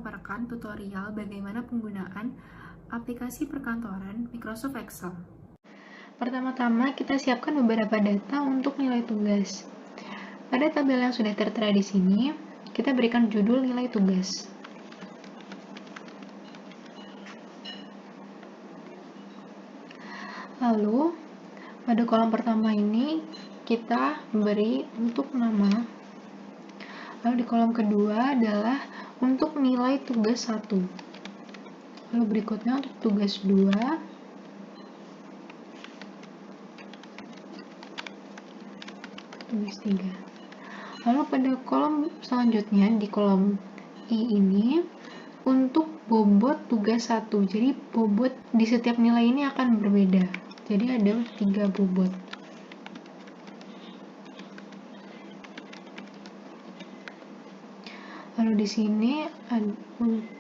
memaparkan tutorial bagaimana penggunaan aplikasi perkantoran Microsoft Excel. Pertama-tama, kita siapkan beberapa data untuk nilai tugas. Pada tabel yang sudah tertera di sini, kita berikan judul nilai tugas. Lalu, pada kolom pertama ini, kita beri untuk nama. Lalu di kolom kedua adalah untuk nilai tugas 1. Lalu berikutnya untuk tugas 2. Tugas 3. Lalu pada kolom selanjutnya di kolom I ini untuk bobot tugas 1. Jadi bobot di setiap nilai ini akan berbeda. Jadi ada 3 bobot. Lalu di sini ada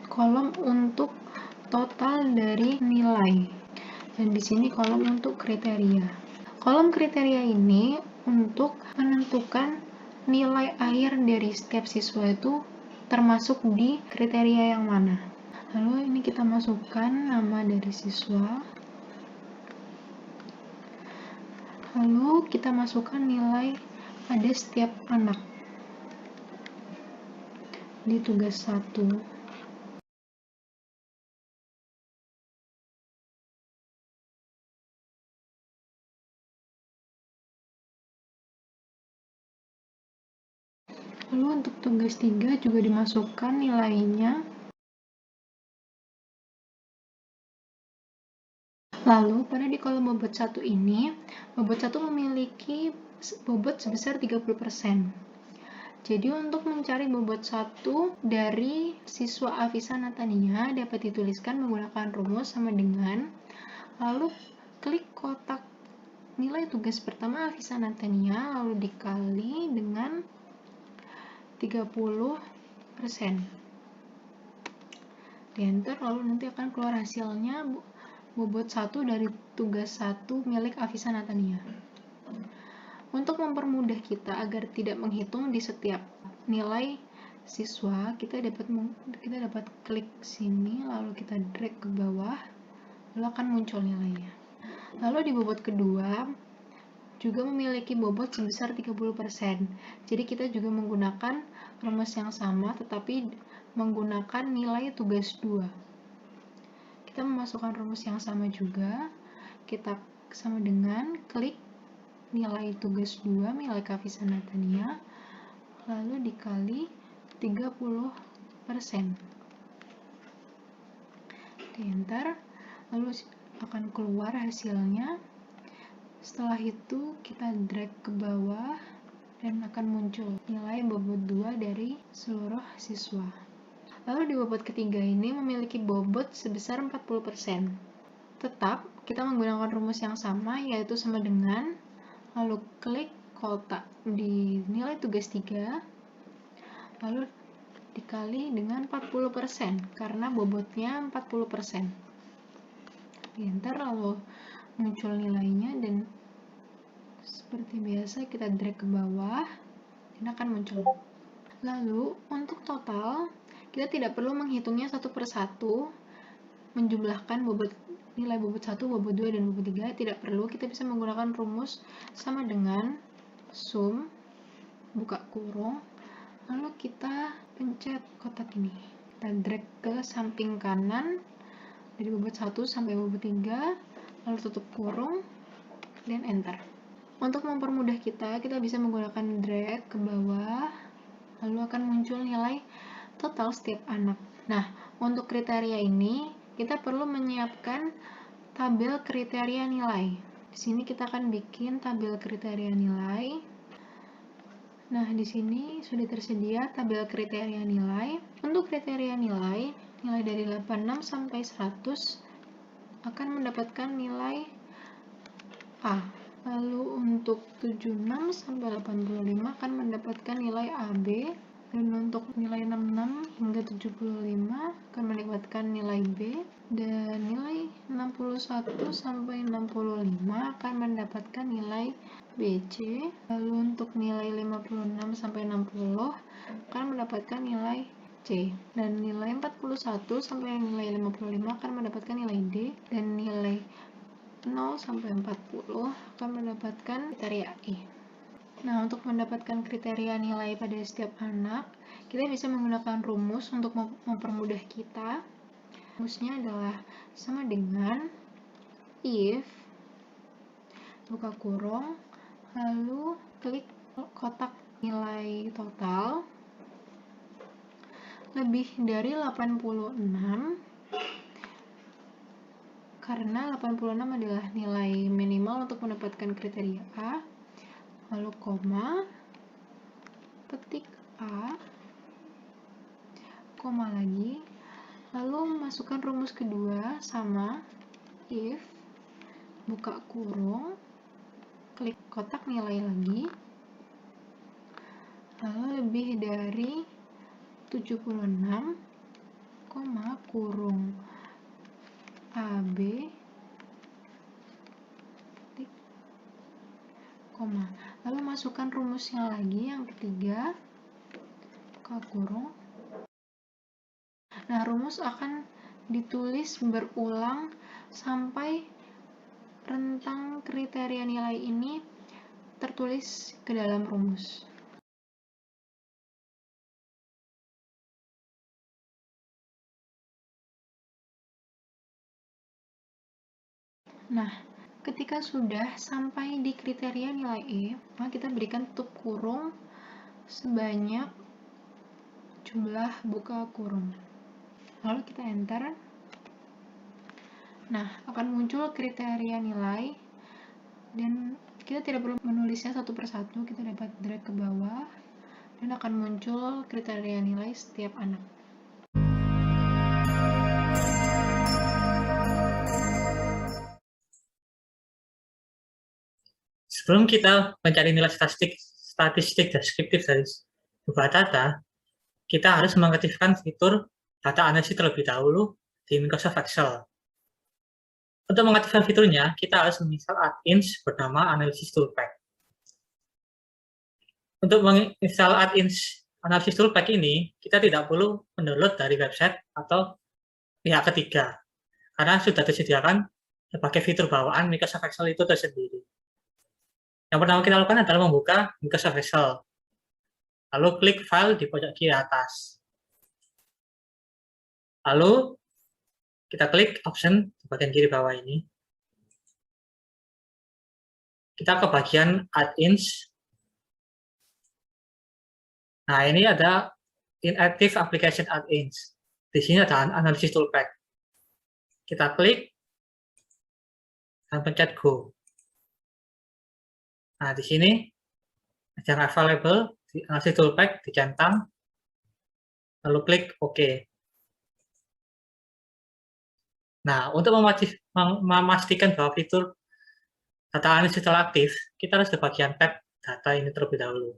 kolom untuk total dari nilai. Dan di sini kolom untuk kriteria. Kolom kriteria ini untuk menentukan nilai akhir dari setiap siswa itu termasuk di kriteria yang mana. Lalu ini kita masukkan nama dari siswa. Lalu kita masukkan nilai pada setiap anak di tugas 1. Lalu untuk tugas 3 juga dimasukkan nilainya. Lalu pada di kolom bobot 1 ini, bobot 1 memiliki bobot sebesar 30%. Jadi untuk mencari bobot 1 dari siswa Afisa Natania dapat dituliskan menggunakan rumus sama dengan, lalu klik kotak nilai tugas pertama Afisa Natania, lalu dikali dengan 30%. Di enter, lalu nanti akan keluar hasilnya bobot 1 dari tugas 1 milik Afisa Natania. Untuk mempermudah kita agar tidak menghitung di setiap nilai siswa, kita dapat klik sini, lalu kita drag ke bawah, lalu akan muncul nilainya. Lalu di bobot kedua juga memiliki bobot sebesar 30%. Jadi kita juga menggunakan rumus yang sama, tetapi menggunakan nilai tugas 2. Kita memasukkan rumus yang sama juga, kita sama dengan klik nilai tugas 2 milik Afisa Natania, lalu dikali 30%. Di enter, lalu akan keluar hasilnya. Setelah itu kita drag ke bawah dan akan muncul nilai bobot 2 dari seluruh siswa. Lalu di bobot ketiga ini memiliki bobot sebesar 40%. Tetap kita menggunakan rumus yang sama, yaitu sama dengan, lalu klik kotak di nilai tugas 3, lalu dikali dengan 40% karena bobotnya 40%. Di enter, lalu muncul nilainya dan seperti biasa kita drag ke bawah dan akan muncul. Lalu untuk total, kita tidak perlu menghitungnya satu persatu, menjumlahkan nilai bobot 1, bobot 2, dan bobot 3, tidak perlu. Kita bisa menggunakan rumus sama dengan sum, buka kurung, lalu kita pencet kotak ini. Kita drag ke samping kanan, dari bobot 1 sampai bobot 3, lalu tutup kurung, dan enter. Untuk mempermudah kita bisa menggunakan drag ke bawah, lalu akan muncul nilai total setiap anak. Nah, untuk kriteria ini, kita perlu menyiapkan tabel kriteria nilai. Di sini kita akan bikin tabel kriteria nilai. Nah, di sini sudah tersedia tabel kriteria nilai. Untuk kriteria nilai dari 86 sampai 100 akan mendapatkan nilai A. Lalu untuk 76 sampai 85 akan mendapatkan nilai AB, dan untuk nilai 66 hingga 75 akan mendapatkan nilai B, dan nilai 61 sampai 65 akan mendapatkan nilai BC. Lalu untuk nilai 56 sampai 60 akan mendapatkan nilai C. Dan nilai 41 sampai nilai 55 akan mendapatkan nilai D, dan nilai 0 sampai 40 akan mendapatkan kriteria E. Nah, untuk mendapatkan kriteria nilai pada setiap anak, kita bisa menggunakan rumus untuk mempermudah kita. Rumusnya adalah sama dengan if, buka kurung, lalu klik kotak nilai total lebih dari 86, karena 86 adalah nilai minimal untuk mendapatkan kriteria A, lalu koma, petik A, koma lagi, lalu masukkan rumus kedua sama if, buka kurung, klik kotak nilai lagi, lalu lebih dari 76, kurung AB, titik, koma. Lalu masukkan rumusnya lagi yang ketiga, buka kurung. Nah, rumus akan ditulis berulang sampai rentang kriteria nilai ini tertulis ke dalam rumus. Nah, ketika sudah sampai di kriteria nilai E, maka kita berikan tutup kurung sebanyak jumlah buka kurung. Lalu kita enter. Nah, akan muncul kriteria nilai, dan kita tidak perlu menulisnya satu persatu, kita dapat drag ke bawah, dan akan muncul kriteria nilai setiap anak. Sebelum kita mencari nilai statistik deskriptif dari sebuah data, kita harus mengaktifkan fitur data analisis terlebih dahulu di Microsoft Excel. Untuk mengaktifkan fiturnya, kita harus menginstal add-ins bernama Analysis Toolpack. Untuk menginstal add-ins Analysis Toolpack ini, kita tidak perlu mendownload dari website atau pihak ketiga, karena sudah disediakan sebagai fitur bawaan Microsoft Excel itu tersendiri. Yang pertama kita lakukan adalah membuka Microsoft Excel. Lalu klik file di pojok kiri atas. Lalu kita klik option di bagian kiri bawah ini. Kita ke bagian add-ins. Nah, ini ada inactive application add-ins. Di sini ada analysis toolpack. Kita klik dan pencet go. Nah, di sini yang available di analysis toolpack dicentang, lalu klik OK. Nah, untuk memastikan bahwa fitur data analisis telah aktif, kita harus di bagian tab data ini terlebih dahulu.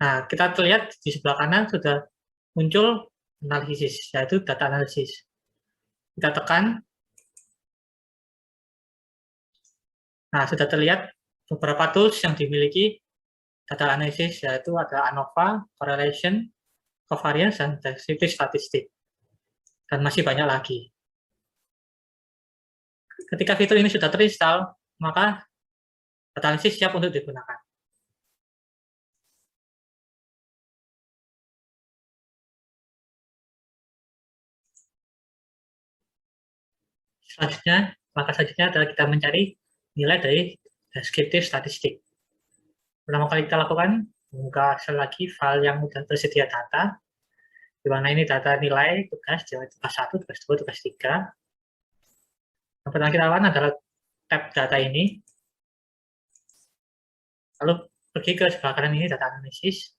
Nah, kita lihat di sebelah kanan sudah muncul analisis, yaitu data analisis. Kita tekan. Nah, sudah terlihat beberapa tools yang dimiliki data analisis, yaitu ada ANOVA, Correlation, Covariance, dan Descriptive Statistic. Dan masih banyak lagi. Ketika fitur ini sudah terinstall, maka data analisis siap untuk digunakan. Langkah selanjutnya adalah kita mencari nilai dari descriptive statistik. Pertama kali kita lakukan, membuka lagi file yang sudah tersedia data, di mana ini data nilai tugas, tugas 1, tugas 2, tugas 3. Yang pertama kita lakukan adalah tab data ini, lalu pergi ke sebelah kanan ini data analisis.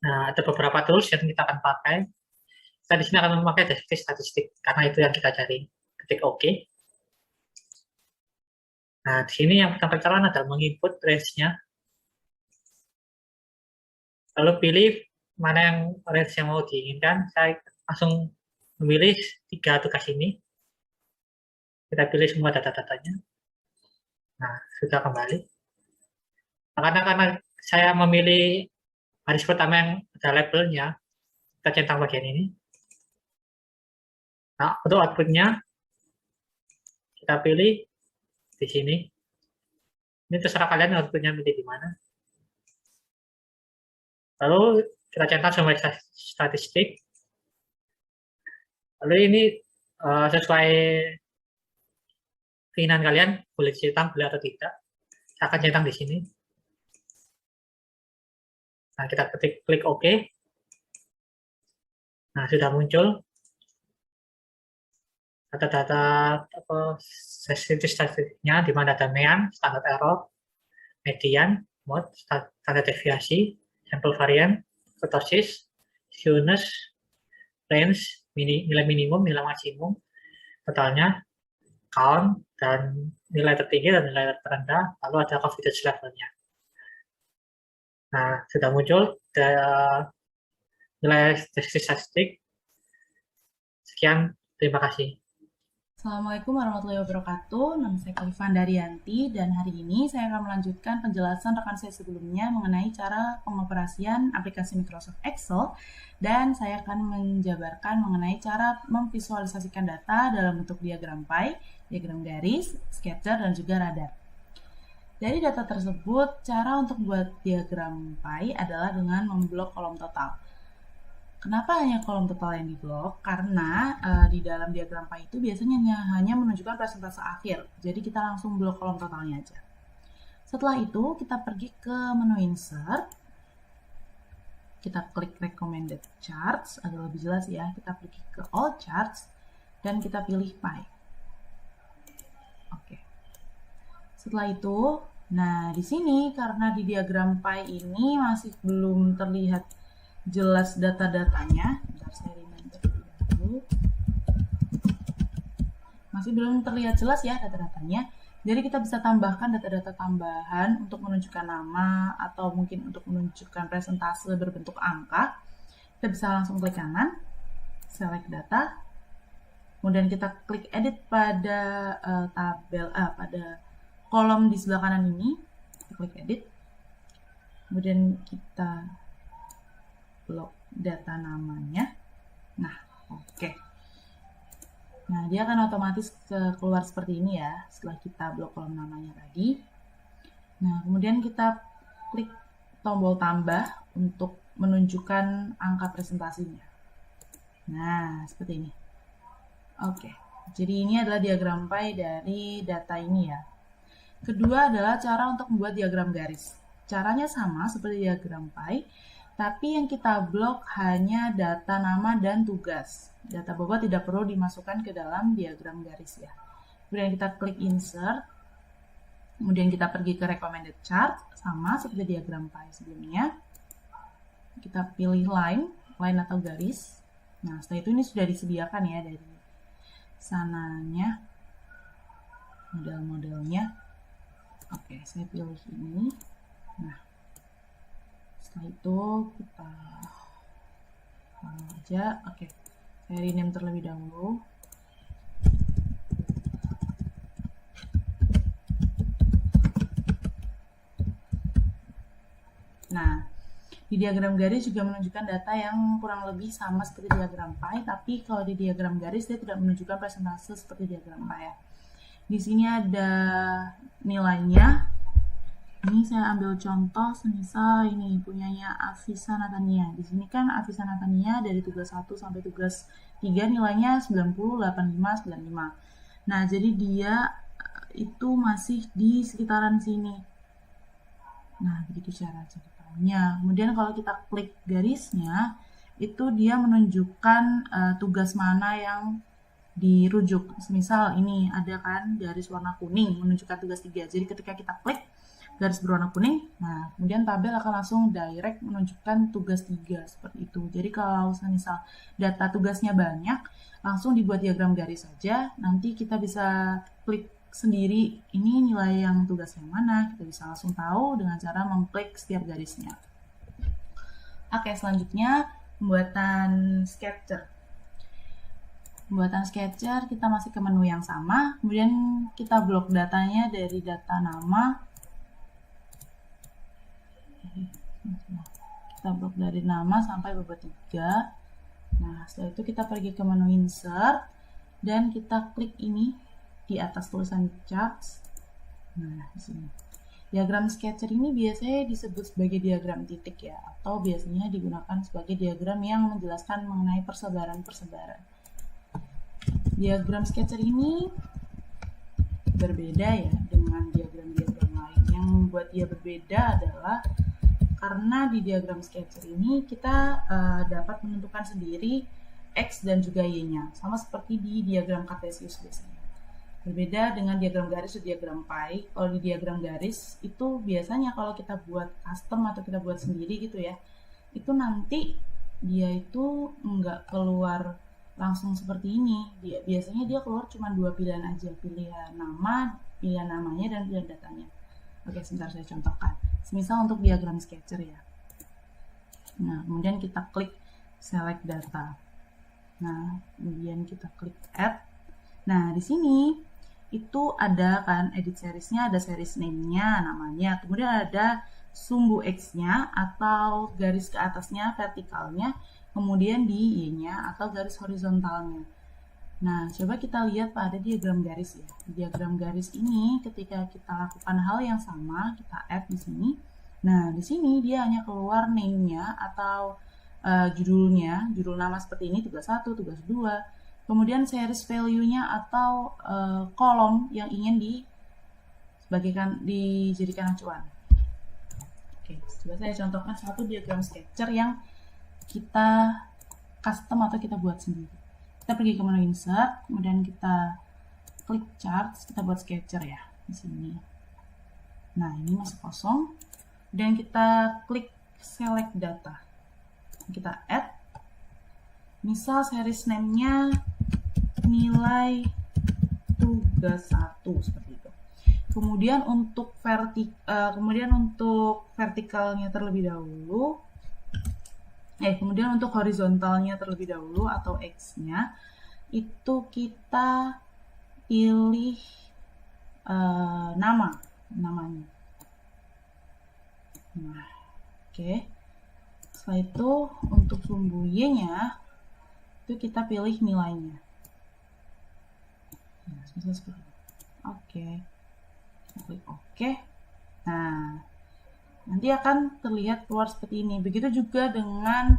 Nah, ada beberapa tools yang kita akan pakai. Kita di sini akan memakai descriptive statistik, karena itu yang kita cari. Ketik OK. Nah, di sini yang pertama kita lakukan adalah menginput range-nya. Lalu pilih mana yang range yang mau diinginkan. Saya langsung memilih 3 tugas ini. Kita pilih semua data-datanya. Nah, sudah kembali. Karena saya memilih baris pertama yang ada labelnya, kita centang bagian ini. Nah, untuk outputnya kita pilih di sini. Ini terserah kalian outputnya pilih di mana. Lalu kita centang semua statistik. Lalu ini sesuai keinginan kalian, boleh dicentang, boleh atau tidak. Saya akan centang di sini. Nah, kita klik OK. Nah, sudah muncul data-data statistiknya, di mana ada mean, standar error, median, mode, standar deviasi, sampel varian, kurtosis, skewness, range, nilai minimum, nilai maksimum, totalnya, count, dan nilai tertinggi dan nilai terendah, lalu ada confidence level-nya. Nah, sudah muncul nilai statistik. Sekian, terima kasih. Assalamualaikum warahmatullahi wabarakatuh. Nama saya Kalifan Daryanti dan hari ini saya akan melanjutkan penjelasan rekan saya sebelumnya mengenai cara pengoperasian aplikasi Microsoft Excel dan saya akan menjabarkan mengenai cara memvisualisasikan data dalam bentuk diagram pie, diagram garis, scatter, dan juga radar. Dari data tersebut, cara untuk buat diagram pie adalah dengan memblok kolom total. Kenapa hanya kolom total yang diblok? Karena di dalam diagram pie itu biasanya hanya menunjukkan persentase akhir. Jadi kita langsung blok kolom totalnya aja. Setelah itu kita pergi ke menu Insert. Kita klik Recommended Charts, agak lebih jelas ya. Kita pergi ke All Charts dan kita pilih pie. Oke. Setelah itu, nah di sini karena di diagram pie ini masih belum terlihat jelas data-datanya. Bentar, saya reminder dulu. Masih belum terlihat jelas ya data-datanya. Jadi kita bisa tambahkan data-data tambahan untuk menunjukkan nama atau mungkin untuk menunjukkan presentase berbentuk angka. Kita bisa langsung klik kanan, select data, kemudian kita klik edit pada pada kolom di sebelah kanan ini. Kita klik edit, kemudian kita blok data namanya. Nah, oke. Nah, dia akan otomatis keluar seperti ini ya, setelah kita blok kolom namanya tadi. Nah, kemudian kita klik tombol tambah untuk menunjukkan angka presentasinya. Nah, seperti ini. Oke, jadi ini adalah diagram pie dari data ini ya. Kedua adalah cara untuk membuat diagram garis. Caranya sama seperti diagram pie, tapi yang kita blok hanya data nama dan tugas. Data bobot tidak perlu dimasukkan ke dalam diagram garis ya. Kemudian kita klik Insert. Kemudian kita pergi ke Recommended Chart, sama seperti diagram pie sebelumnya. Kita pilih line atau garis. Nah, setelah itu ini sudah disediakan ya dari sananya model-modelnya. Oke, saya pilih ini. Nah, setelah itu kita aja. Oke, saya rename terlebih dahulu. Nah, di diagram garis juga menunjukkan data yang kurang lebih sama seperti diagram pie, tapi kalau di diagram garis dia tidak menunjukkan persentase seperti diagram pie. Di sini ada nilainya. Ini saya ambil contoh, semisal ini punyanya Afisa Natania. Di sini kan Afisa Natania dari tugas 1 sampai tugas 3 nilainya 90, 85, 95. Nah, jadi dia itu masih di sekitaran sini. Nah, begitu cara tahunya. Kemudian kalau kita klik garisnya, itu dia menunjukkan tugas mana yang dirujuk. Misal ini ada kan garis warna kuning menunjukkan tugas 3. Jadi ketika kita klik garis berwarna kuning, nah kemudian tabel akan langsung direct menunjukkan tugas 3 seperti itu. Jadi kalau misal data tugasnya banyak, langsung dibuat diagram garis saja. Nanti kita bisa klik sendiri ini nilai yang tugas yang mana. Kita bisa langsung tahu dengan cara mengklik setiap garisnya. Oke, selanjutnya pembuatan scatter. Pembuatan scatter kita masih ke menu yang sama. Kemudian kita blok datanya dari data nama Kita blok dari nama sampai bobot 3. Nah, setelah itu kita pergi ke menu insert dan kita klik ini di atas tulisan charts. Nah, di sini. Diagram sketcher ini biasanya disebut sebagai diagram titik ya, atau biasanya digunakan sebagai diagram yang menjelaskan mengenai persebaran-persebaran. Diagram sketcher ini berbeda ya dengan diagram-diagram lain. Yang membuat dia berbeda adalah karena di diagram sketcher ini kita dapat menentukan sendiri X dan juga Y-nya, sama seperti di diagram kartesius biasanya. Berbeda dengan diagram garis atau diagram pie. Kalau di diagram garis itu biasanya kalau kita buat custom atau kita buat sendiri gitu ya, itu nanti dia itu nggak keluar langsung seperti ini. Biasanya dia keluar cuma 2 pilihan aja, pilihan namanya dan pilihan datanya. Oke, sebentar saya contohkan. Misal untuk diagram sketcher ya. Nah, kemudian kita klik select data. Nah, kemudian kita klik add. Nah, di sini itu ada kan edit seriesnya, ada series name-nya, namanya. Kemudian ada sumbu X-nya atau garis ke atasnya, vertikalnya. Kemudian di Y-nya atau garis horizontalnya. Nah, coba kita lihat pada diagram garis ya. Di diagram garis ini ketika kita lakukan hal yang sama, kita add di sini. Nah, di sini dia hanya keluar name-nya atau judulnya, judul nama seperti ini, tugas 1, tugas 2. Kemudian series value-nya atau kolom yang ingin dijadikan acuan. Oke, coba saya contohkan satu diagram sketcher yang kita custom atau kita buat sendiri. Kita pergi ke menu insert, kemudian kita klik charts, kita buat sketcher ya di sini. Nah, ini masih kosong. Dan kita klik select data. Kita add. Misal series name-nya nilai tugas 1 seperti itu. Kemudian untuk vertikalnya terlebih dahulu. Kemudian untuk horizontalnya terlebih dahulu atau X-nya itu kita pilih namanya. Nah, oke. Setelah itu untuk sumbu Y-nya itu kita pilih nilainya. Nah, seperti itu. Oke. Kita klik oke. Nah, nanti akan terlihat keluar seperti ini. Begitu juga dengan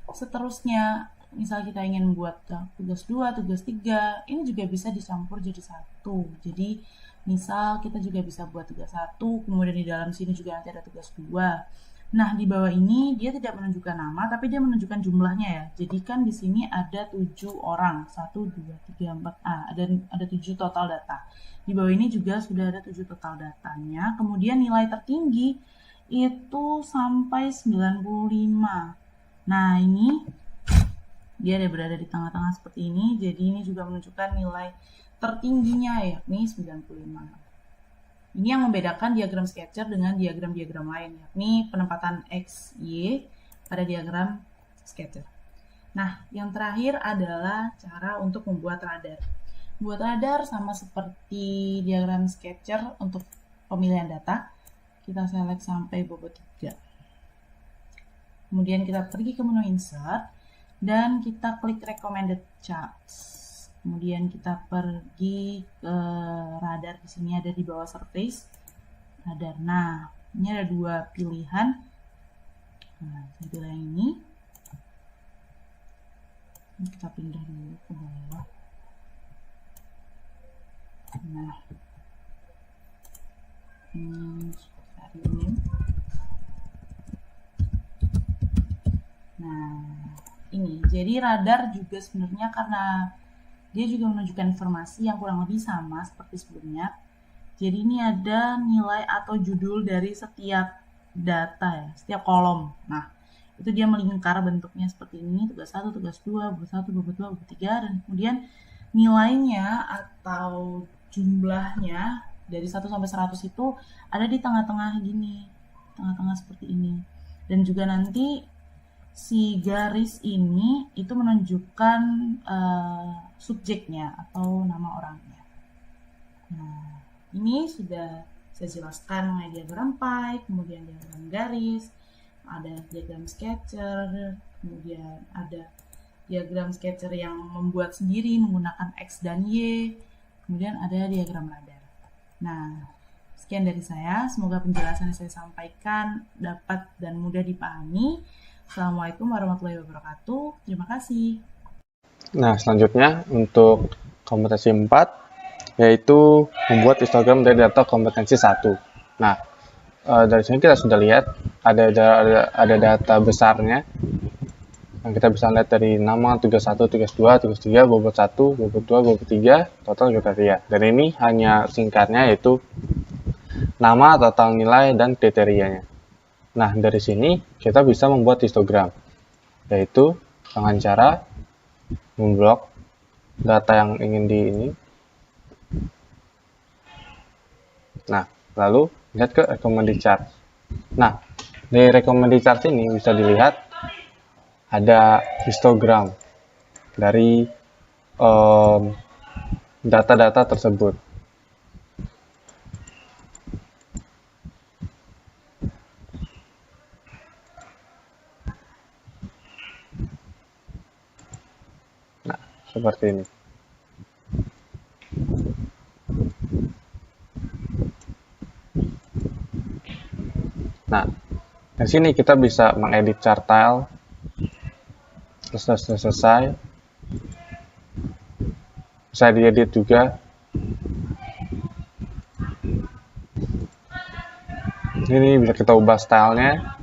seterusnya. Misal kita ingin membuat tugas 2, tugas 3, ini juga bisa dicampur jadi satu. Jadi misal kita juga bisa buat tugas 1, kemudian di dalam sini juga nanti ada tugas 2. Nah, di bawah ini dia tidak menunjukkan nama, tapi dia menunjukkan jumlahnya ya. Jadi kan di sini ada 7 orang. 1, 2, 3, 4. Ada 7 total data. Di bawah ini juga sudah ada 7 total datanya. Kemudian nilai tertinggi itu sampai 95. Nah, ini dia ada berada di tengah-tengah seperti ini. Jadi ini juga menunjukkan nilai tertingginya yakni 95. Ini yang membedakan diagram sketcher dengan diagram-diagram lain, yakni penempatan X, Y pada diagram sketcher. Nah, yang terakhir adalah cara untuk membuat radar. Buat radar sama seperti diagram sketcher untuk pemilihan data. Kita select sampai bobot 3. Kemudian kita pergi ke menu insert dan kita klik recommended charts. Kemudian kita pergi ke radar, di sini ada di bawah surface radar. Nah, ini ada 2 pilihan. Nah, saya pilih yang ini. Kita pindah dulu ke bawah. Nah, ini. Nah, ini. Jadi radar juga sebenarnya karena dia juga menunjukkan informasi yang kurang lebih sama seperti sebelumnya. Jadi ini ada nilai atau judul dari setiap data ya, setiap kolom. Nah, itu dia melingkar bentuknya seperti ini, tugas 1, tugas 2, bobot 1, bobot 2, bobot 3, dan kemudian nilainya atau jumlahnya dari 1 sampai 100 itu ada di tengah-tengah gini, tengah-tengah seperti ini. Dan juga nanti si garis ini itu menunjukkan subjeknya atau nama orangnya. Nah, ini sudah Saya jelaskan mengenai diagram pie, kemudian diagram garis, ada diagram sketcher, kemudian ada diagram sketcher yang membuat sendiri menggunakan X dan Y, kemudian ada diagram ladder. Nah, sekian dari saya. Semoga penjelasan yang saya sampaikan dapat dan mudah dipahami. Assalamualaikum warahmatullahi wabarakatuh. Terima kasih. Nah, selanjutnya untuk kompetensi 4, yaitu membuat histogram dari data kompetensi 1. Nah, dari sini kita sudah lihat ada data besarnya yang kita bisa lihat dari nama, tugas 1, tugas 2, tugas 3, bobot 1, bobot 2, bobot 3, total kriteria. Dan ini hanya singkatnya, yaitu nama, total nilai, dan kriterianya. Nah, dari sini kita bisa membuat histogram, yaitu dengan cara memblok data yang ingin di ini. Nah, lalu lihat ke recommended chart. Nah, dari recommended chart ini bisa dilihat ada histogram dari data-data tersebut. Nah, seperti ini. Nah, di sini kita bisa mengedit chart tile. Selesai. Bisa diedit juga. Ini bisa kita ubah stylenya.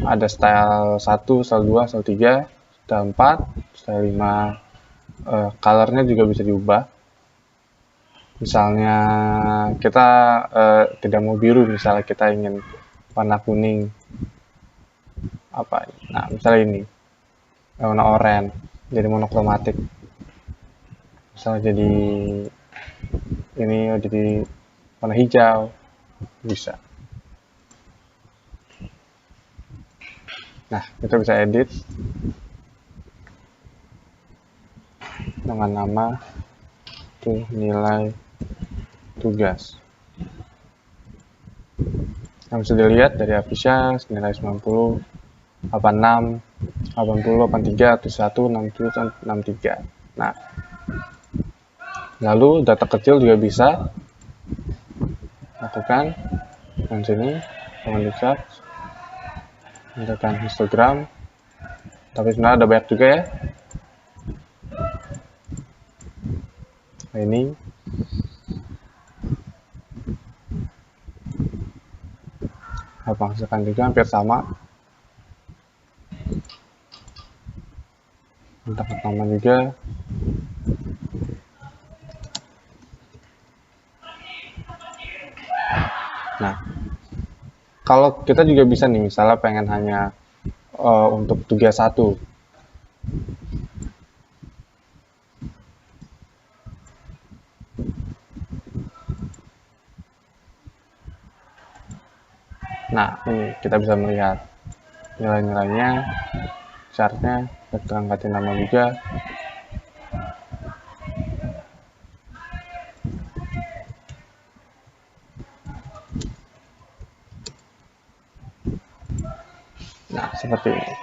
Ada style 1, style 2, style 3, style 4, style 5. Colornya juga bisa diubah. Misalnya kita tidak mau biru, misalnya kita ingin warna kuning. Nah, misalnya ini warna oranye, jadi monokromatik. Misalnya jadi ini jadi warna hijau, bisa. Nah, kita bisa edit dengan nama nilai tugas. Yang bisa dilihat dari Avisha nilai 90, 86, 80, 83, 71, 67, 63. Nah, lalu data kecil juga bisa lakukan di sini, command chart, tekan histogram. Tapi sebenarnya ada banyak juga ya. Nah, ini hasilkan juga hampir sama. Dapat nama juga. Nah, kalau kita juga bisa nih, misalnya pengen hanya untuk tugas 1. Nah, ini kita bisa melihat nilai-nilainya, chartnya, kita angkatin nama juga. Nah, seperti ini.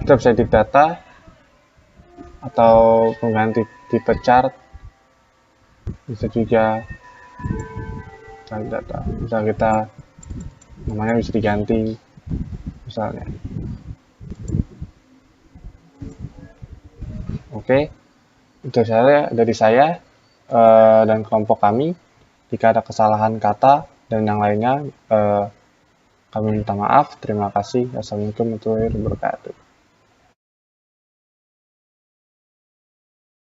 Kita bisa edit data atau mengganti tipe chart, bisa juga data. Misal kita namanya bisa diganti, misalnya. Oke, itu saja dari saya dan kelompok kami. Jika ada kesalahan kata dan yang lainnya, kami minta maaf. Terima kasih. Assalamualaikum warahmatullahi wabarakatuh.